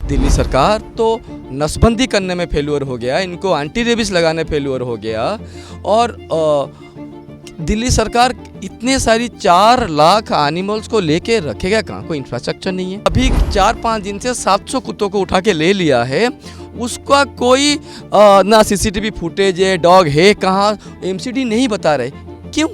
दिल्ली सरकार तो नसबंदी करने में फेल्योर हो गया, इनको एंटी रेबिस लगाने फेल्योर हो गया। और दिल्ली सरकार इतने सारी 4 लाख एनिमल्स को लेके रखेगा कहाँ? कोई इंफ्रास्ट्रक्चर नहीं है। अभी 4-5 दिन से 700 कुत्तों को उठा के ले लिया है, उसका कोई ना सीसीटीवी फुटेज है, डॉग है कहाँ, एमसीडी नहीं बता रहे। क्यों?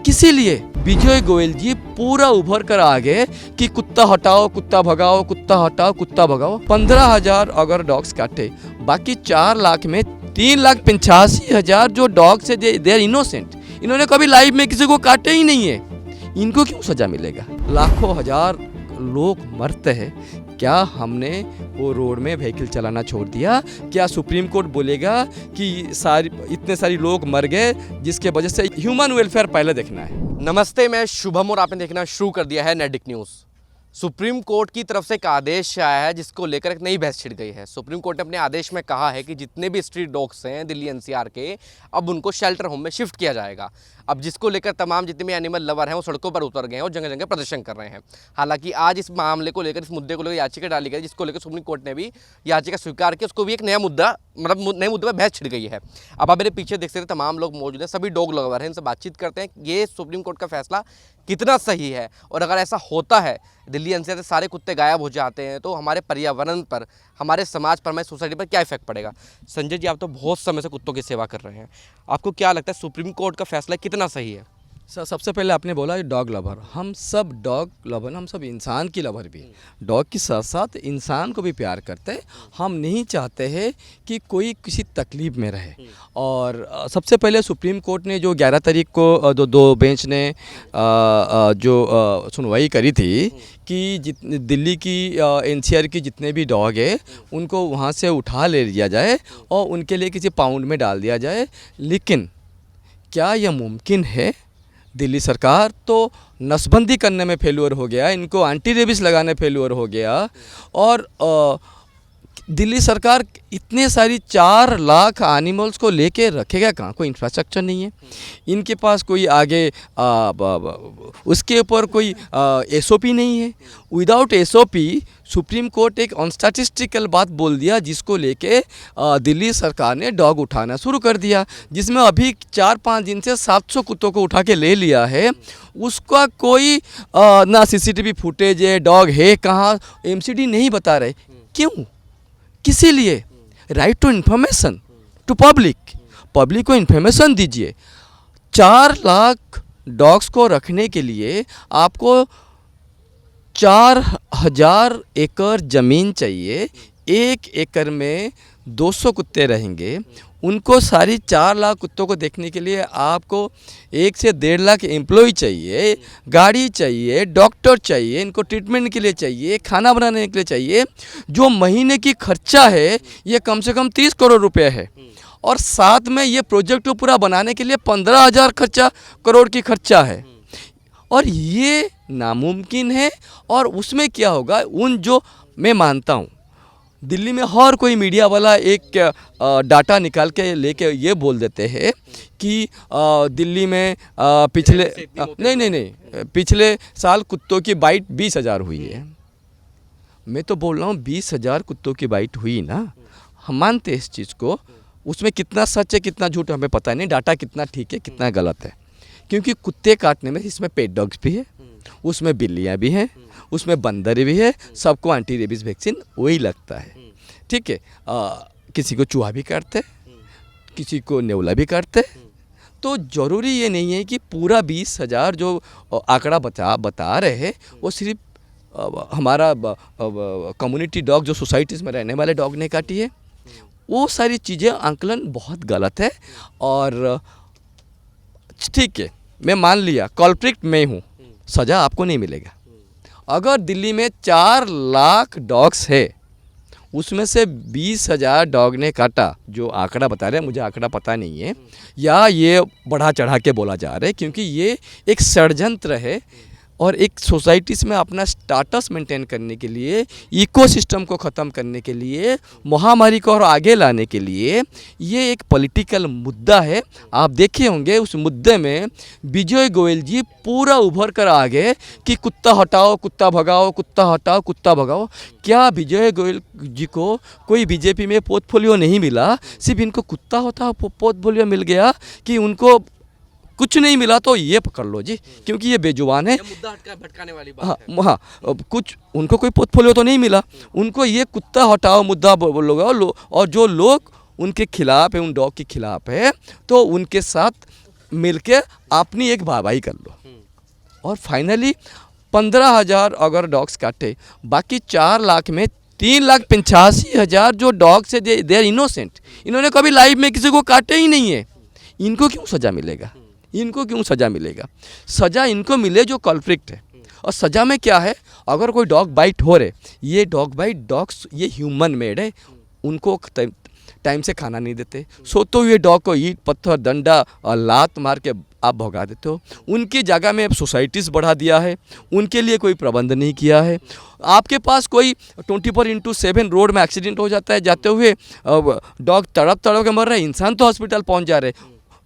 किसी लिए? विजय गोयल जी पूरा उभर कर आ गए कि कुत्ता हटाओ, कुत्ता भगाओ, कुत्ता हटाओ, कुत्ता भगाओ। 15,000 अगर डॉग्स काटे, बाकी 4 लाख में 3,85,000 जो डॉग्स है दे आर इनोसेंट। इन्होंने कभी लाइफ में किसी को काटे ही नहीं है, इनको क्यों सजा मिलेगा? लाखों हजार लोग मरते हैं, क्या हमने वो रोड में व्हीकल चलाना छोड़ दिया? क्या सुप्रीम कोर्ट बोलेगा कि इतने सारे लोग मर गए जिसके वजह से ह्यूमन वेलफेयर पहले देखना है? नमस्ते, मैं शुभम और आपने देखना शुरू कर दिया है नैतिक न्यूज़। सुप्रीम कोर्ट की तरफ से एक आदेश आया है जिसको लेकर एक नई बहस छिड़ गई है। सुप्रीम कोर्ट ने अपने आदेश में कहा है कि जितने भी स्ट्रीट डॉग्स हैं दिल्ली एनसीआर के, अब उनको शेल्टर होम में शिफ्ट किया जाएगा। अब जिसको लेकर तमाम जितने भी एनिमल लवर हैं वो सड़कों पर उतर गए हैं और जगह जगह प्रदर्शन कर रहे हैं। हालांकि आज इस मामले को लेकर, इस मुद्दे को लेकर याचिका डाली गई, जिसको लेकर सुप्रीम कोर्ट ने भी याचिका स्वीकार की। उसको भी एक नया मुद्दा, नए मुद्दे पर बहस छिड़ गई है। अब आप मेरे पीछे देख सकते हैं तमाम लोग मौजूद हैं, सभी डॉग लवर हैं, इनसे बातचीत करते हैं ये सुप्रीम कोर्ट का फैसला कितना सही है, और अगर ऐसा होता है दिल्ली एनसीआर से सारे कुत्ते गायब हो जाते हैं तो हमारे पर्यावरण पर, हमारे समाज पर, हमारी सोसाइटी पर क्या इफेक्ट पड़ेगा। संजय जी, आप तो बहुत समय से कुत्तों की सेवा कर रहे हैं, आपको क्या लगता है सुप्रीम कोर्ट का फैसला कितना सही है? सर, सबसे पहले आपने बोला डॉग लवर, हम सब डॉग लवर, हम सब इंसान की लवर भी, डॉग के साथ साथ इंसान को भी प्यार करते हैं। हम नहीं चाहते हैं कि कोई किसी तकलीफ में रहे। और सबसे पहले सुप्रीम कोर्ट ने जो 11 तारीख को दो बेंच ने जो सुनवाई करी थी कि दिल्ली की एनसीआर की जितने भी डॉग है उनको वहाँ से उठा ले लिया जाए और उनके लिए किसी पाउंड में डाल दिया जाए। लेकिन क्या यह मुमकिन है? दिल्ली सरकार तो नसबंदी करने में फेल्योर हो गया, इनको एंटी रेबिस लगाने फेल्योर हो गया। और दिल्ली सरकार इतने सारी 4 लाख एनिमल्स को लेके रखेगा कहाँ? कोई इंफ्रास्ट्रक्चर नहीं है इनके पास, कोई आगे उसके ऊपर कोई एसओपी नहीं है। विदाउट एसओपी सुप्रीम कोर्ट एक अनस्टैटिस्टिकल बात बोल दिया, जिसको लेके दिल्ली सरकार ने डॉग उठाना शुरू कर दिया, जिसमें अभी 4-5 दिन से 700 कुत्तों को उठा के ले लिया है। उसका कोई ना सीसीटीवी फुटेज है, डॉग है कहाँ, एमसीडी नहीं बता रहे। क्यों? किसी लिए? Right to information to public को इन्फॉर्मेशन दीजिए। 4 लाख डॉग्स को रखने के लिए आपको 4,000 एकड़ ज़मीन चाहिए। 1 एकड़ में 200 कुत्ते रहेंगे। उनको सारी 4 लाख कुत्तों को देखने के लिए आपको 1 से 1.5 लाख एम्प्लॉय चाहिए, गाड़ी चाहिए, डॉक्टर चाहिए, इनको ट्रीटमेंट के लिए चाहिए, खाना बनाने के लिए चाहिए। जो महीने की खर्चा है ये कम से कम 30 करोड़ रुपए है, और साथ में ये प्रोजेक्ट को पूरा बनाने के लिए 15,000 करोड़ की खर्चा है। और ये नामुमकिन है। और उसमें क्या होगा, जो मैं मानता हूँ दिल्ली में हर कोई मीडिया वाला एक डाटा निकाल के लेके ये बोल देते हैं कि दिल्ली में पिछले साल कुत्तों की बाइट 20,000 हुई है। मैं तो बोल रहा हूँ 20,000 कुत्तों की बाइट हुई ना, हम मानते हैं इस चीज़ को। उसमें कितना सच है कितना झूठ हमें पता नहीं, डाटा कितना ठीक है कितना गलत है। क्योंकि कुत्ते काटने में इसमें पेट डॉग्स भी है, उसमें बिल्लियाँ भी हैं, उसमें बंदर भी है, सबको एंटी रेबिस वैक्सीन वही लगता है। ठीक है, किसी को चूहा भी काटते, किसी को नेवला भी काटते। तो ज़रूरी ये नहीं है कि पूरा 20,000 जो आंकड़ा बता रहे हैं वो सिर्फ हमारा कम्युनिटी डॉग, जो सोसाइटीज़ में रहने वाले डॉग ने काटी है। वो सारी चीज़ें आंकलन बहुत गलत है। और ठीक है, मैं मान लिया कल्प्रिट मैं हूँ, सज़ा आपको नहीं मिलेगा। अगर दिल्ली में 4 लाख डॉग्स है, उसमें से 20,000 डॉग ने काटा, जो आंकड़ा बता रहे हैं, मुझे आंकड़ा पता नहीं है, या ये बढ़ा चढ़ा के बोला जा रहा है, क्योंकि ये एक षड्यंत्र है और एक सोसाइटीज़ में अपना स्टाटस मेंटेन करने के लिए, इकोसिस्टम को ख़त्म करने के लिए, महामारी को और आगे लाने के लिए ये एक पॉलिटिकल मुद्दा है। आप देखे होंगे उस मुद्दे में विजय गोयल जी पूरा उभर कर आ गए कि कुत्ता हटाओ, कुत्ता भगाओ, कुत्ता हटाओ, कुत्ता भगाओ। क्या विजय गोयल जी को कोई बीजेपी में पोर्टफोलियो नहीं मिला, सिर्फ इनको कुत्ता हटाओ पोर्टफोलियो मिल गया कि उनको कुछ नहीं मिला तो ये पकड़ लो जी, क्योंकि ये बेजुबान है। मुद्दा भटकाने वाली हाँ बात है। हाँ, अब कुछ उनको कोई पोर्टफोलियो तो नहीं मिला, उनको ये कुत्ता हटाओ मुद्दा बोलोगे और जो लोग उनके खिलाफ है, उन डॉग के खिलाफ है, तो उनके साथ मिलके अपनी एक वाहवाही कर लो। और फाइनली 15,000 अगर डॉग्स काटे, बाकी 4 लाख में 3,85,000 जो डॉग्स है दे आर इनोसेंट। इन्होंने कभी लाइफ में किसी को काटे ही नहीं है, इनको क्यों सज़ा मिलेगा? इनको क्यों सज़ा मिलेगा? सज़ा इनको मिले जो कल्प्रिट है। और सज़ा में क्या है? अगर कोई डॉग बाइट हो रहे, ये डॉग बाइट डॉग्स ये ह्यूमन मेड है, उनको टाइम से खाना नहीं देते, सोते हुए डॉग को ईंट पत्थर डंडा और लात मार के आप भगा देते हो। उनकी जगह में अब सोसाइटीज़ बढ़ा दिया है, उनके लिए कोई प्रबंध नहीं किया है। आपके पास कोई 24/7 रोड में एक्सीडेंट हो जाता है, जाते हुए डॉग तड़प के मर रहे हैं, इंसान तो हॉस्पिटल पहुंच जा रहे,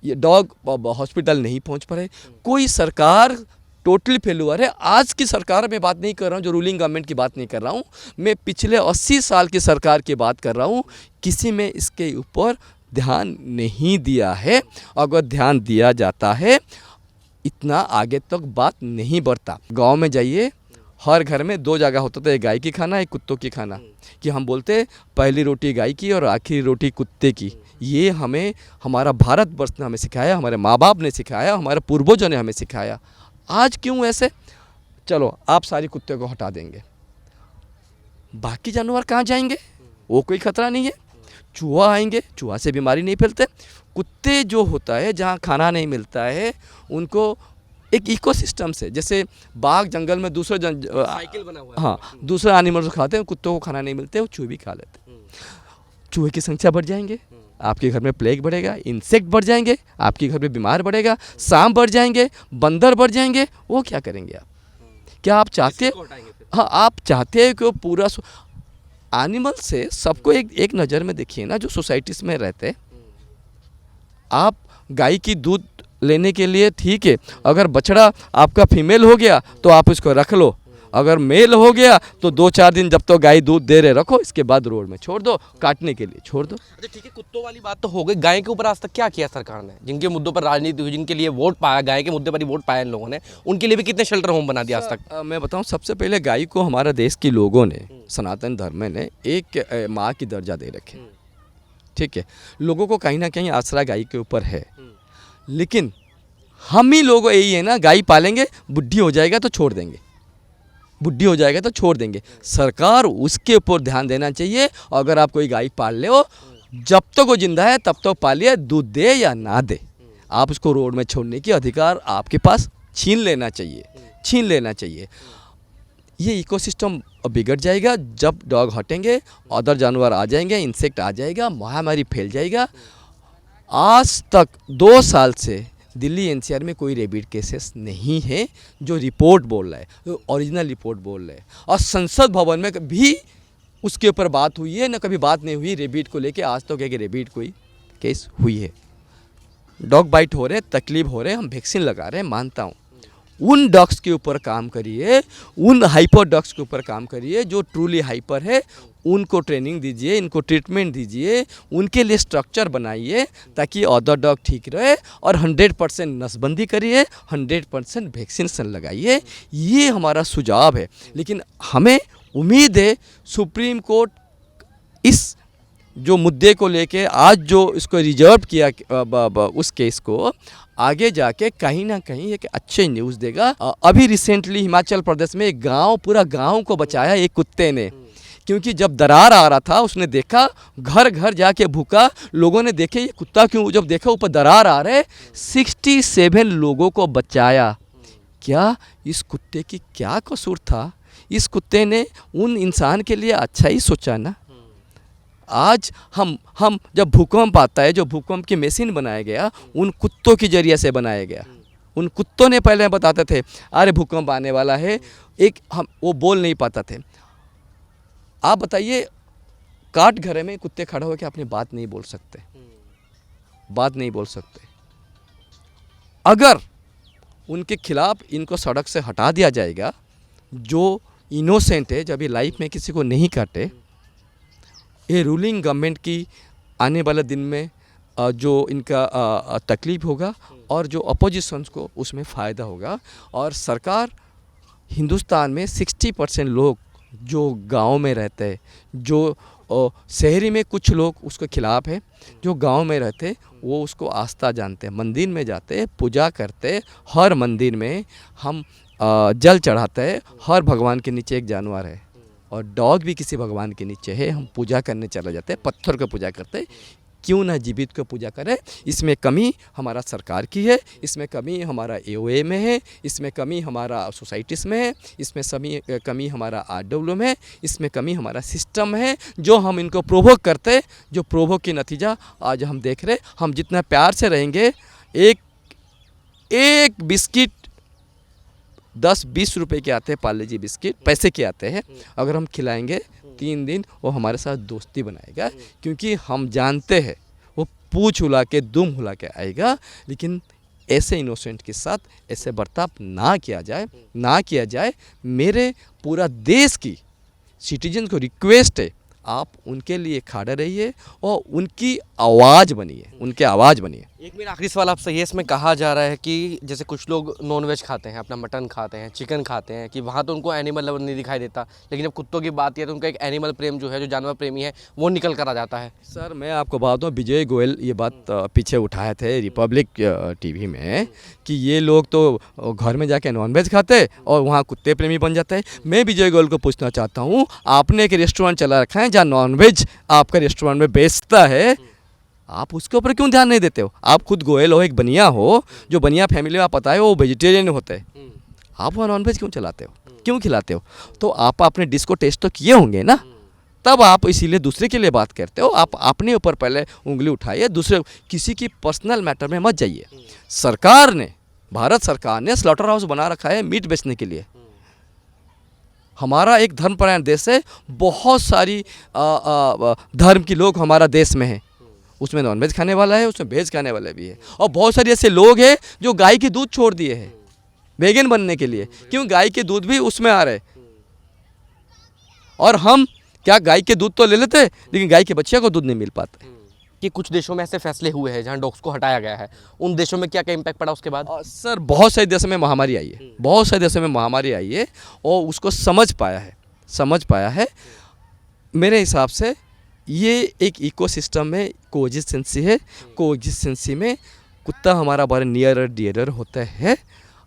ये डॉग हॉस्पिटल नहीं पहुंच पा रहे। कोई सरकार टोटली फेल्यूर है। आज की सरकार में बात नहीं कर रहा हूँ, जो रूलिंग गवर्नमेंट की बात नहीं कर रहा हूँ, मैं पिछले 80 साल की सरकार की बात कर रहा हूँ। किसी में इसके ऊपर ध्यान नहीं दिया है। अगर ध्यान दिया जाता है इतना आगे तक बात नहीं बढ़ता। गांव में जाइए, हर घर में 2 जगह होता था, एक गाय की खाना, एक कुत्तों की खाना। कि हम बोलते पहली रोटी गाय की और आखिरी रोटी कुत्ते की। ये हमें हमारा भारतवर्ष ने हमें सिखाया, हमारे माँ बाप ने सिखाया, हमारे पूर्वजों ने हमें सिखाया। आज क्यों ऐसे? चलो आप सारी कुत्ते को हटा देंगे, बाकी जानवर कहाँ जाएंगे? वो कोई खतरा नहीं है। चूहा आएंगे, चूहा से बीमारी नहीं फैलते। कुत्ते जो होता है, जहाँ खाना नहीं मिलता है, उनको एक इकोसिस्टम से, जैसे बाघ जंगल में दूसरे साइकिल बना हुआ है। हाँ, दूसरे एनिमल्स को खाते हैं, कुत्तों को खाना नहीं मिलते, वो चूहे भी खा लेते हैं। चूहे की संख्या बढ़ जाएंगे, आपके घर में प्लेग बढ़ेगा, इंसेक्ट बढ़ जाएंगे, आपके घर में बीमार बढ़ेगा, सांप बढ़ जाएंगे, बंदर बढ़ जाएंगे। वो क्या करेंगे आप? क्या आप चाहते? हाँ, आप चाहते हैं कि वो पूरा एनिमल से सबको एक नज़र में देखिए ना, जो सोसाइटीज़ में रहते हैं। आप गाय की दूध लेने के लिए ठीक है, अगर बछड़ा आपका फीमेल हो गया तो आप इसको रख लो, अगर मेल हो गया तो 2-4 दिन जब तो गाय दूध दे रहे रखो, इसके बाद रोड में छोड़ दो, काटने के लिए छोड़ दो। अच्छा ठीक है, कुत्तों वाली बात तो हो गई। गाय के ऊपर आज तक क्या किया सरकार ने? जिनके मुद्दों पर राजनीति हुई, जिनके लिए वोट पाया, गाय के मुद्दे पर ही वोट पाया इन लोगों ने, उनके लिए भी कितने शेल्टर होम बना दिया आज तक? मैं बताऊं, सबसे पहले गाय को हमारा देश के लोगों ने, सनातन धर्म ने एक माँ की दर्जा दे रखे। ठीक है, लोगों को कहीं ना कहीं आसरा गाय के ऊपर है, लेकिन हम ही लोग यही है ना, गाय पालेंगे, बुढ़ी हो जाएगा तो छोड़ देंगे, बुढ़ी हो जाएगा तो छोड़ देंगे। सरकार उसके ऊपर ध्यान देना चाहिए। अगर आप कोई गाय पाल ले हो, जब तक वो जिंदा है तब तक पालिए, दूध दे या ना दे, आप उसको रोड में छोड़ने की अधिकार आपके पास छीन लेना चाहिए। ये इकोसिस्टम बिगड़ जाएगा। जब डॉग हटेंगे, अदर जानवर आ जाएंगे, इंसेक्ट आ जाएगा, महामारी फैल जाएगा। आज तक 2 साल से दिल्ली एनसीआर में कोई रेबिड केसेस नहीं है, जो रिपोर्ट बोल रहा है, जो ओरिजिनल रिपोर्ट बोल रहा है। और संसद भवन में भी उसके ऊपर बात हुई है, ना कभी बात नहीं हुई रेबिड को लेके। आज तो क्या कि रेबिड कोई केस हुई है। डॉग बाइट हो रहे, तकलीफ हो रहे, हम वैक्सीन लगा रहे हैं, मानता हूँ। उन डॉग्स के ऊपर काम करिए, उन हाइपर डॉग्स के ऊपर काम करिए जो ट्रूली हाइपर है, उनको ट्रेनिंग दीजिए, इनको ट्रीटमेंट दीजिए, उनके लिए स्ट्रक्चर बनाइए ताकि अदर डॉग ठीक रहे। और 100% नसबंदी करिए, 100% वैक्सीनेशन लगाइए। ये हमारा सुझाव है। लेकिन हमें उम्मीद है सुप्रीम कोर्ट इस जो मुद्दे को लेके आज जो इसको रिजर्व किया, उस केस को आगे जाके कहीं ना कहीं एक अच्छे न्यूज़ देगा। अभी रिसेंटली हिमाचल प्रदेश में एक गांव, पूरा गांव को बचाया एक कुत्ते ने, क्योंकि जब दरार आ रहा था उसने देखा, घर घर जाके भूखा, लोगों ने देखे ये कुत्ता क्यों, जब देखा ऊपर दरार आ रहे, 67 लोगों को बचाया। क्या इस कुत्ते की क्या कसूर था? इस कुत्ते ने उन इंसान के लिए अच्छा ही सोचा ना। आज हम जब भूकंप आता है, जो भूकंप की मशीन बनाया गया, उन कुत्तों के जरिए से बनाया गया। उन कुत्तों ने पहले बताते थे अरे भूकंप आने वाला है, एक हम वो बोल नहीं पाता थे। आप बताइए काट घरे में कुत्ते खड़े होकर अपनी बात नहीं बोल सकते, बात नहीं बोल सकते। अगर उनके खिलाफ इनको सड़क से हटा दिया जाएगा, जो इनोसेंट है, जब ये लाइफ में किसी को नहीं काटे, ये रूलिंग गवर्नमेंट की आने वाले दिन में जो इनका तकलीफ होगा और जो अपोजिशंस को उसमें फ़ायदा होगा। और सरकार हिंदुस्तान में 60% लोग जो गांव में रहते हैं, जो शहरी में कुछ लोग उसके खिलाफ है, जो गांव में रहते वो उसको आस्था जानते हैं, मंदिर में जाते, पूजा करते। हर मंदिर में हम जल चढ़ाते हैं, हर भगवान के नीचे एक जानवर है और डॉग भी किसी भगवान के नीचे है, हम पूजा करने चले जाते हैं, पत्थर को पूजा करते। क्यों ना जीवित को पूजा करें। इसमें कमी हमारा सरकार की है, इसमें कमी हमारा एओए में है, इसमें कमी हमारा सोसाइटीज़ में है, इसमें कमी हमारा आरडब्ल्यू में है, इसमें कमी हमारा सिस्टम है, जो हम इनको प्रोवोक करते, जो प्रोवोक की नतीजा आज हम देख रहे। हम जितना प्यार से रहेंगे, एक बिस्किट 10-20 रुपए के आते हैं, पार्ले जी बिस्किट पैसे के आते हैं, अगर हम खिलाएंगे 3 दिन वो हमारे साथ दोस्ती बनाएगा, क्योंकि हम जानते हैं वो पूँछ हिला के दुम हिला के आएगा। लेकिन ऐसे इनोसेंट के साथ ऐसे बर्ताव ना किया जाए। मेरे पूरा देश की सिटीजन को रिक्वेस्ट है, आप उनके लिए खड़े रहिए और उनकी आवाज़ बनिए। एक मेरा आखिरी सवाल आपसे ये इसमें कहा जा रहा है कि जैसे कुछ लोग नॉनवेज खाते हैं, अपना मटन खाते हैं, चिकन खाते हैं, कि वहाँ तो उनको एनिमल लवर नहीं दिखाई देता, लेकिन जब कुत्तों की बात है तो उनका एक एनिमल प्रेम जो है, जो जानवर प्रेमी है, वो निकल कर आ जाता है। सर मैं आपको बात दूँ, विजय गोयल ये बात पीछे उठाए थे रिपब्लिक टीवी में कि ये लोग तो घर में जाके नॉनवेज खाते और वहाँ कुत्ते प्रेमी बन जाते हैं। मैं विजय गोयल को पूछना चाहता हूँ, आपने एक रेस्टोरेंट चला रखा है जहाँ नॉनवेज आपका रेस्टोरेंट में बेचता है, आप उसके ऊपर क्यों ध्यान नहीं देते हो? आप खुद गोयल हो, एक बनिया हो, जो बनिया फैमिली में पता है वो वेजिटेरियन होते हैं, आप वहाँ नॉनवेज क्यों चलाते हो, क्यों खिलाते हो? तो आप अपने डिश को टेस्ट तो किए होंगे ना, तब आप इसीलिए दूसरे के लिए बात करते हो। आप अपने ऊपर पहले उंगली उठाइए, दूसरे किसी की पर्सनल मैटर में मत जाइए। भारत सरकार ने स्लॉटर हाउस बना रखा है मीट बेचने के लिए। हमारा एक धर्मपरायण देश है, बहुत सारी धर्म के लोग हमारा देश में है, उसमें नॉनवेज खाने वाला है, उसमें वेज खाने वाले भी है, और बहुत सारे ऐसे लोग हैं जो गाय के दूध छोड़ दिए हैं वेगन बनने के लिए, क्यों गाय के दूध भी उसमें आ रहे। और हम क्या गाय के दूध तो ले लेते, लेकिन गाय के बच्चे को दूध नहीं मिल पाता। कि कुछ देशों में ऐसे फैसले हुए हैं जहां डॉग्स को हटाया गया है, उन देशों में क्या क्या इम्पैक्ट पड़ा उसके बाद? सर बहुत सारे देशों में महामारी आई है, और उसको समझ पाया है। मेरे हिसाब से ये एक इकोसिस्टम में कोएग्जिस्टेंसी में कुत्ता हमारा बड़ा नियर डियरर होता है।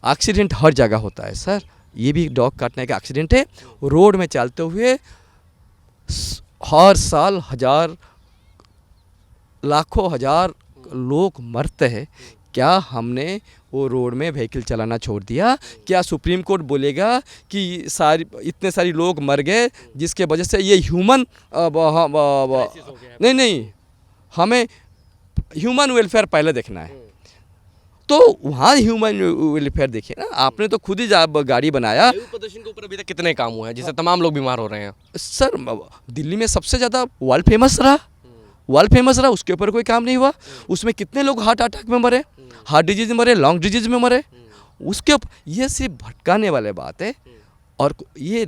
एक्सीडेंट हर जगह होता है सर, ये भी डॉग काटने का एक्सीडेंट है। रोड में चलते हुए हर साल लाखों हजार लोग मरते हैं। क्या हमने वो रोड में व्हीकल चलाना छोड़ दिया? क्या सुप्रीम कोर्ट बोलेगा कि इतने सारे लोग मर गए जिसके वजह से ये ह्यूमन नहीं, हमें ह्यूमन वेलफेयर पहले देखना है, तो वहाँ ह्यूमन वेलफेयर देखिए ना। आपने तो खुद ही गाड़ी बनाया। प्रदूषण के ऊपर अभी तक कितने काम हुए हैं जिससे तमाम लोग बीमार हो रहे हैं? सर दिल्ली में सबसे ज़्यादा वर्ल्ड फेमस रहा, उसके ऊपर कोई काम नहीं हुआ। उसमें कितने लोग हार्ट अटैक में मरे, हार्ट डिजीज में मरे, लंग डिजीज में मरे, उसके ये सिर्फ भटकाने वाले बात है, और ये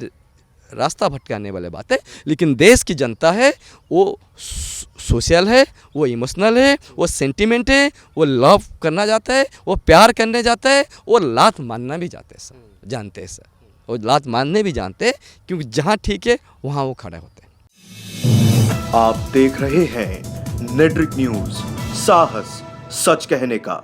रास्ता भटकाने वाले बात है। लेकिन देश की जनता है वो सोशल है, वो इमोशनल है, वो सेंटिमेंट है, वो लव करना चाहता है, वो प्यार करने जाता है, वो लात मानना भी जानते हैं सर, वो लात मानने भी जानते हैं, क्योंकि जहाँ ठीक है वहाँ वो खड़े होते हैं। आप देख रहे हैं नेट्रिक न्यूज, साहस सच कहने का।